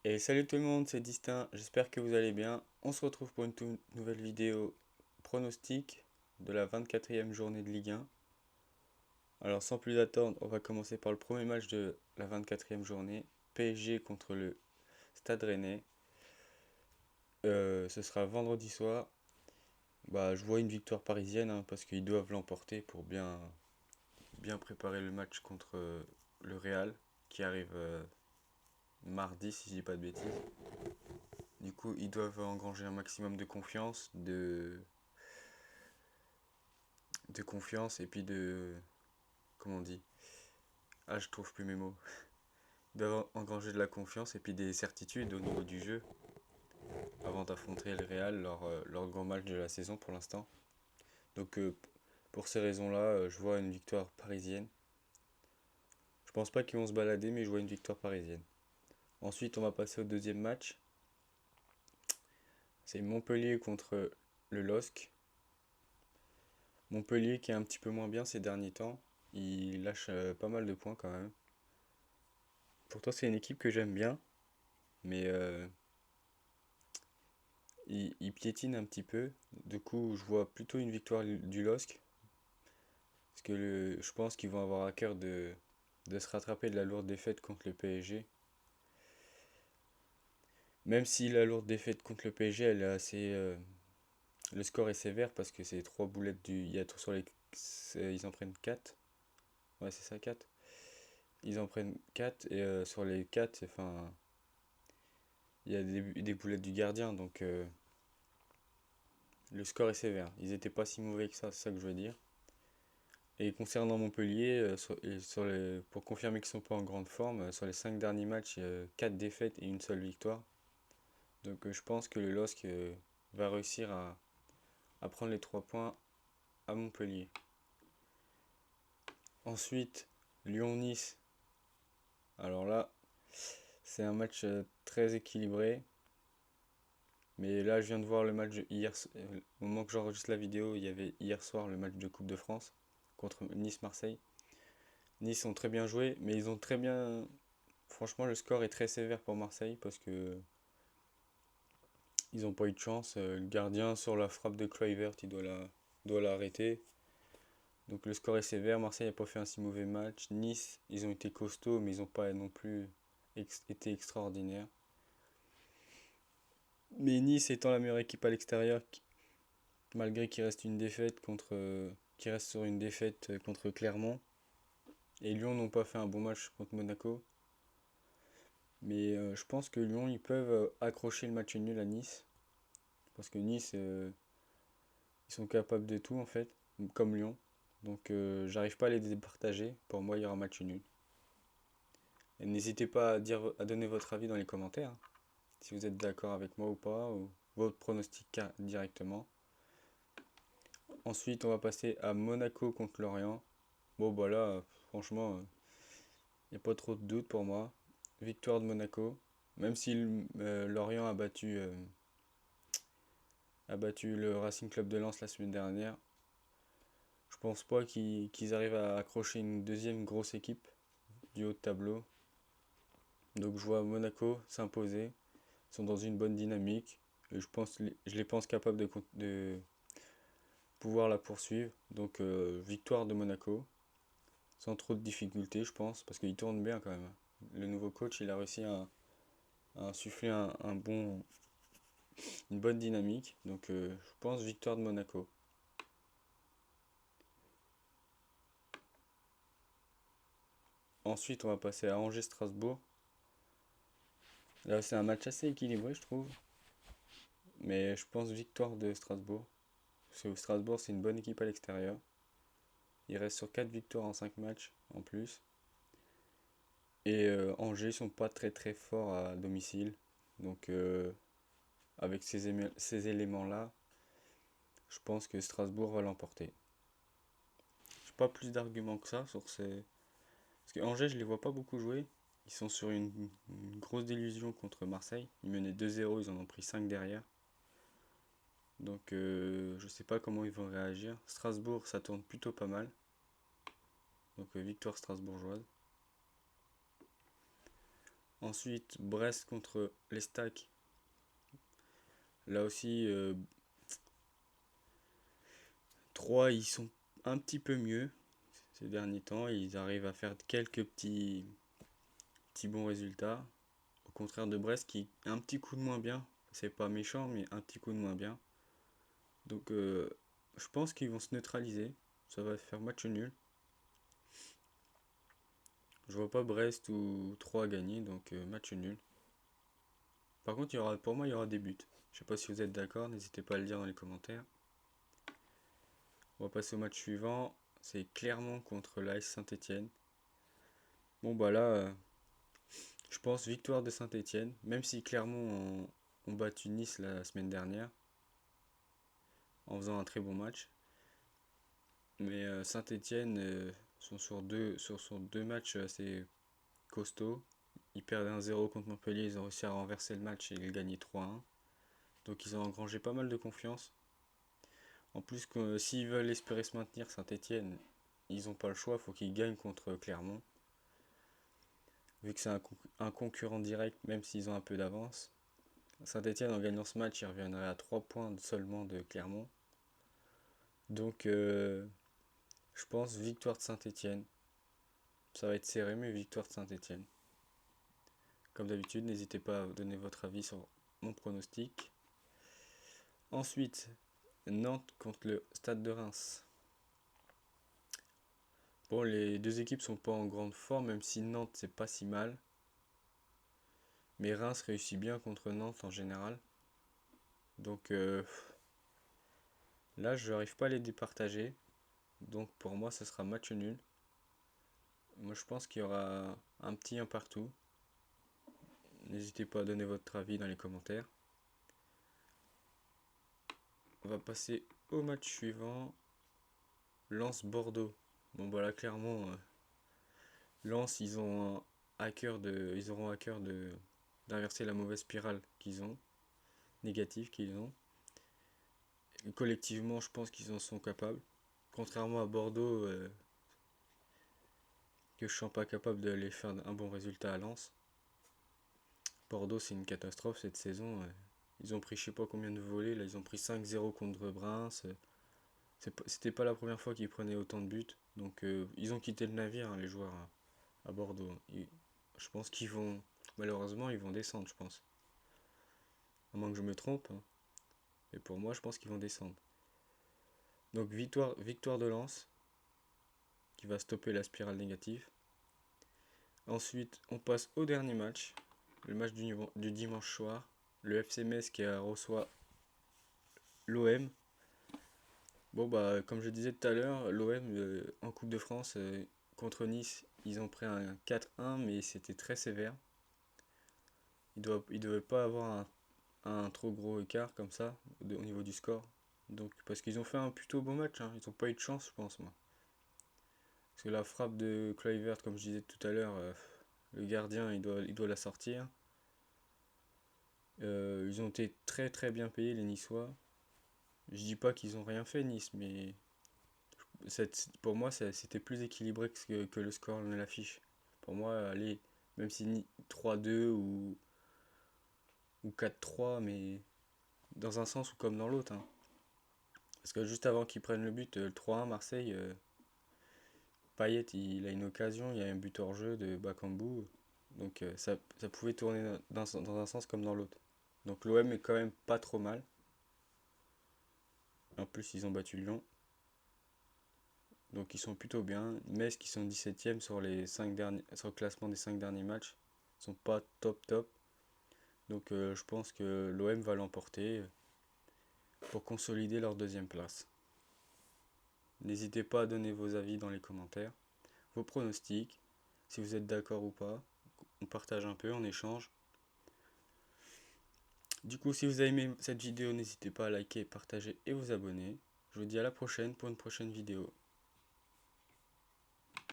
Et salut tout le monde, c'est Distinct, j'espère que vous allez bien. On se retrouve pour une toute nouvelle vidéo pronostic de la 24e journée de Ligue 1. Alors sans plus attendre, on va commencer par le premier match de la 24e journée, PSG contre le Stade Rennais. Ce sera vendredi soir. Je vois une victoire parisienne parce qu'ils doivent l'emporter pour bien préparer le match contre le Real qui arrive mardi si je dis pas de bêtises. Du coup, ils doivent engranger un maximum de confiance, de confiance et puis de... Comment on dit? Ah, je trouve plus mes mots. Ils doivent engranger de la confiance et puis des certitudes au niveau du jeu avant d'affronter le Real, leur grand match de la saison pour l'instant. Donc, pour ces raisons-là, je vois une victoire parisienne. Je pense pas qu'ils vont se balader, mais je vois une victoire parisienne. Ensuite, on va passer au deuxième match. C'est Montpellier contre le LOSC. Montpellier qui est un petit peu moins bien ces derniers temps. Il lâche pas mal de points quand même. Pourtant, c'est une équipe que j'aime bien, mais il piétine un petit peu. Du coup, je vois plutôt une victoire du LOSC. Parce que je pense qu'ils vont avoir à cœur de se rattraper de la lourde défaite contre le PSG. Même si la lourde défaite contre le PSG, elle est assez. Le score est sévère parce que c'est 3 boulettes du. Il y a sur les. Ils en prennent 4. Ouais, c'est ça, 4. Ils en prennent 4 et sur les 4, enfin. Il y a des boulettes du gardien, donc le score est sévère. Ils étaient pas si mauvais que ça, c'est ça que je veux dire. Et concernant Montpellier, pour confirmer qu'ils sont pas en grande forme, sur les 5 derniers matchs, 4 défaites et une seule victoire. Donc je pense que le LOSC va réussir à prendre les 3 points à Montpellier. Ensuite, Lyon-Nice. Alors là, c'est un match très équilibré. Mais là, je viens de voir le match hier. Au moment que j'enregistre la vidéo, il y avait hier soir le match de Coupe de France contre Nice-Marseille. Nice ont très bien joué, mais ils ont très bien. Franchement, le score est très sévère pour Marseille parce que ils n'ont pas eu de chance. Le gardien, sur la frappe de Kluivert, doit l'arrêter. Donc le score est sévère. Marseille n'a pas fait un si mauvais match. Nice, ils ont été costauds, mais ils n'ont pas non plus été extraordinaires. Mais Nice étant la meilleure équipe à l'extérieur, malgré qu'il reste une défaite qu'il reste sur une défaite contre Clermont. Et Lyon n'ont pas fait un bon match contre Monaco. Mais je pense que Lyon, ils peuvent accrocher le match nul à Nice. Parce que Nice, ils sont capables de tout en fait, comme Lyon. Donc j'arrive pas à les départager. Pour moi, il y aura un match nul. Et n'hésitez pas à donner votre avis dans les commentaires, si vous êtes d'accord avec moi ou pas, ou votre pronostic directement. Ensuite, on va passer à Monaco contre Lorient. Bon, bah là, franchement, il n'y a pas trop de doute pour moi. Victoire de Monaco. Même si Lorient a battu le Racing Club de Lens la semaine dernière, je pense pas qu'ils arrivent à accrocher une deuxième grosse équipe du haut de tableau. Donc je vois Monaco s'imposer. Ils sont dans une bonne dynamique. Et je les pense capables de pouvoir la poursuivre. Donc victoire de Monaco. Sans trop de difficultés, je pense. Parce qu'ils tournent bien quand même. Le nouveau coach, il a réussi à insuffler une bonne dynamique. Donc je pense victoire de Monaco. Ensuite, on va passer à Angers-Strasbourg. Là, c'est un match assez équilibré, je trouve. Mais je pense victoire de Strasbourg. Parce que Strasbourg, c'est une bonne équipe à l'extérieur. Il reste sur 4 victoires en 5 matchs en plus. Et Angers, ils sont pas très très forts à domicile. Donc, avec ces éléments-là, je pense que Strasbourg va l'emporter. J'ai pas plus d'arguments que ça sur ces. Parce que Angers, je les vois pas beaucoup jouer. Ils sont sur une grosse délusion contre Marseille. Ils menaient 2-0, ils en ont pris 5 derrière. Donc je sais pas comment ils vont réagir. Strasbourg, ça tourne plutôt pas mal. Donc victoire strasbourgeoise. Ensuite, Brest contre les Stacks. Là aussi, 3, ils sont un petit peu mieux ces derniers temps. Ils arrivent à faire quelques petits bons résultats. Au contraire de Brest qui est un petit coup de moins bien. C'est pas méchant, mais un petit coup de moins bien. Donc, je pense qu'ils vont se neutraliser. Ça va faire match nul. Je vois pas Brest ou 3 gagner, donc match nul. Par contre, pour moi, il y aura des buts. Je sais pas si vous êtes d'accord, n'hésitez pas à le dire dans les commentaires. On va passer au match suivant. C'est Clermont contre l'AS Saint-Étienne. Bon, bah là, je pense victoire de Saint-Étienne. Même si Clermont ont battu Nice la semaine dernière en faisant un très bon match. Mais Saint-Étienne sont sur deux matchs assez costauds. Ils perdent 1-0 contre Montpellier, ils ont réussi à renverser le match et ils gagnaient 3-1. Donc ils ont engrangé pas mal de confiance. En plus, s'ils veulent espérer se maintenir, Saint-Étienne, ils n'ont pas le choix, il faut qu'ils gagnent contre Clermont. Vu que c'est un concurrent direct, même s'ils ont un peu d'avance. Saint-Étienne, en gagnant ce match, ils reviendraient à 3 points seulement de Clermont. Donc, je pense victoire de Saint-Étienne. Ça va être serré, mais victoire de Saint-Étienne. Comme d'habitude, n'hésitez pas à donner votre avis sur mon pronostic. Ensuite, Nantes contre le Stade de Reims. Bon, les deux équipes sont pas en grande forme, même si Nantes c'est pas si mal. Mais Reims réussit bien contre Nantes en général. Donc là, je n'arrive pas à les départager. Donc pour moi, ce sera match nul. Moi, je pense qu'il y aura un petit 1 partout. N'hésitez pas à donner votre avis dans les commentaires. On va passer au match suivant. Lens-Bordeaux. Bon, bah là, clairement, Lens, ils auront à cœur d'inverser la mauvaise spirale qu'ils ont, négative qu'ils ont. Et collectivement, je pense qu'ils en sont capables. Contrairement à Bordeaux, que je ne sens pas capable d'aller faire un bon résultat à Lens. Bordeaux, c'est une catastrophe cette saison. Ils ont pris je sais pas combien de volets. Là, ils ont pris 5-0 contre Reims. C'était pas la première fois qu'ils prenaient autant de buts. Donc, ils ont quitté le navire, hein, les joueurs à Bordeaux. Je pense qu'ils vont. Malheureusement, ils vont descendre, je pense. À moins que je me trompe, hein. Mais pour moi, je pense qu'ils vont descendre. Donc, victoire de Lens, qui va stopper la spirale négative. Ensuite, on passe au dernier match. Le match du dimanche soir. Le FC Metz qui reçoit l'OM. Bon, bah, comme je disais tout à l'heure, l'OM en Coupe de France contre Nice, ils ont pris un 4-1, mais c'était très sévère. Ils ne devaient pas avoir un trop gros écart comme ça au niveau du score. Donc, parce qu'ils ont fait un plutôt beau match, hein. Ils n'ont pas eu de chance, je pense, moi. Parce que la frappe de Kluivert, comme je disais tout à l'heure, le gardien, il doit la sortir. Ils ont été très très bien payés, les Niçois. Je dis pas qu'ils ont rien fait, Nice, mais pour moi, c'était plus équilibré que le score ne l'affiche. Pour moi, allez, même si 3-2 ou 4-3, mais dans un sens ou comme dans l'autre, hein. Parce que juste avant qu'ils prennent le but, le 3-1 Marseille, Payet, il a une occasion, il y a un but hors jeu de Bakambu. Donc ça pouvait tourner dans un sens comme dans l'autre. Donc l'OM est quand même pas trop mal. En plus, ils ont battu Lyon. Donc ils sont plutôt bien. Metz qui sont 17e sur le classement des 5 derniers matchs. Ils sont pas top top. Donc je pense que l'OM va l'emporter pour consolider leur deuxième place. N'hésitez pas à donner vos avis dans les commentaires, vos pronostics, si vous êtes d'accord ou pas. On partage un peu, on échange. Du coup, si vous avez aimé cette vidéo, n'hésitez pas à liker, partager et vous abonner. Je vous dis à la prochaine pour une prochaine vidéo.